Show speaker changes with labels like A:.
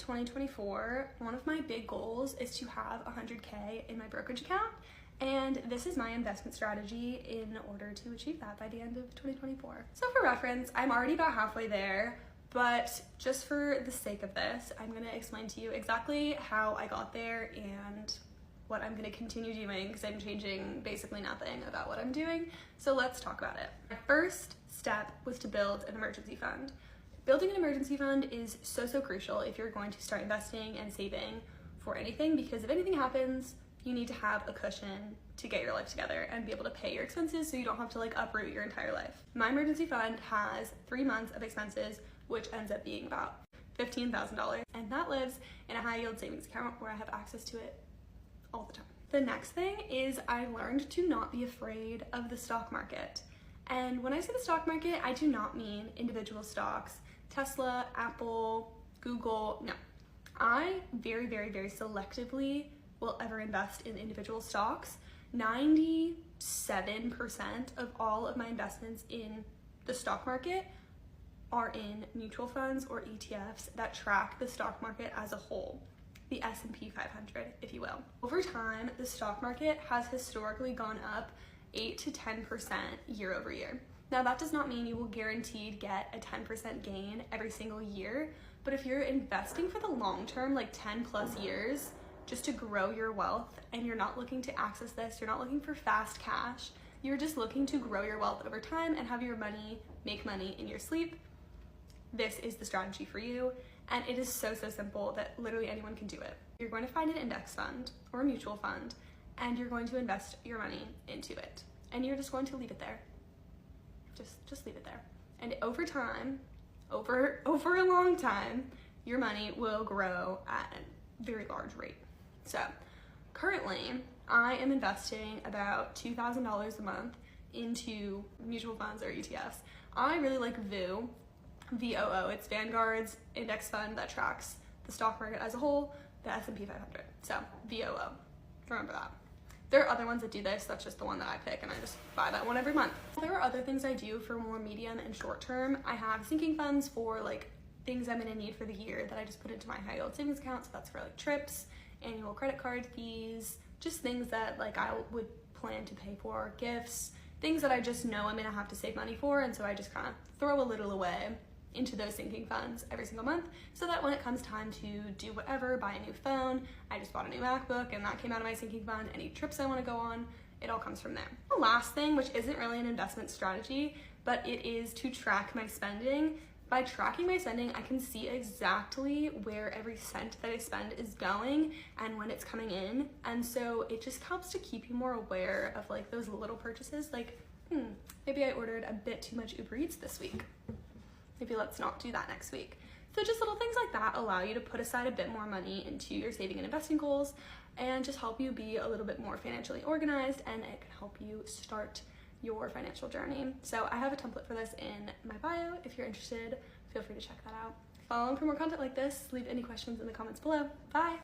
A: 2024, one of my big goals is to have 100K in my brokerage account, and this is my investment strategy in order to achieve that by the end of 2024. So for reference, I'm already about halfway there, but just for the sake of this, I'm gonna explain to you exactly how I got there and what I'm gonna continue doing, because I'm changing basically nothing about what I'm doing. So let's talk about it. My first step was to build an emergency fund. Building an emergency fund is so crucial if you're going to start investing and saving for anything, because if anything happens, you need to have a cushion to get your life together and be able to pay your expenses so you don't have to like uproot your entire life. My emergency fund has 3 months of expenses, which ends up being about $15,000, and that lives in a high yield savings account where I have access to it all the time. The next thing is I learned to not be afraid of the stock market. And when I say the stock market, I do not mean individual stocks, Tesla, Apple, Google, no. I very selectively will ever invest in individual stocks. 97% of all of my investments in the stock market are in mutual funds or ETFs that track the stock market as a whole. The S&P 500, if you will. Over time, the stock market has historically gone up 8 to 10% year over year. Now that does not mean you will guaranteed get a 10% gain every single year, but if you're investing for the long term, like 10 plus years, just to grow your wealth, and you're not looking to access this, you're not looking for fast cash, you're just looking to grow your wealth over time and have your money make money in your sleep, this is the strategy for you. And it is so simple that literally anyone can do it. You're going to find an index fund or a mutual fund, and you're going to invest your money into it. And you're just going to leave it there. Just leave it there. And over time, over a long time, your money will grow at a very large rate. So currently, I am investing about $2,000 a month into mutual funds or ETFs. I really like VOO. VOO, it's Vanguard's index fund that tracks the stock market as a whole, the S&P 500. So VOO, remember that. There are other ones that do this, that's just the one that I pick, and I just buy that one every month. There are other things I do for more medium and short term. I have sinking funds for like things I'm gonna need for the year that I just put into my high yield savings account. So that's for like trips, annual credit card fees, just things that like I would plan to pay for, gifts, things that I just know I'm gonna have to save money for, and so I just kind of throw a little away into those sinking funds every single month, so that when it comes time to do whatever, buy a new phone, I just bought a new MacBook and that came out of my sinking fund, any trips I want to go on, it all comes from there. The last thing, which isn't really an investment strategy, but it is to track my spending. By tracking my spending, I can see exactly where every cent that I spend is going and when it's coming in, and so it just helps to keep you more aware of like those little purchases, like maybe I ordered a bit too much Uber Eats this week. Maybe let's not do that next week. So just little things like that allow you to put aside a bit more money into your saving and investing goals, and just help you be a little bit more financially organized, and it can help you start your financial journey. So I have a template for this in my bio. If you're interested, feel free to check that out. Follow along for more content like this. Leave any questions in the comments below. Bye.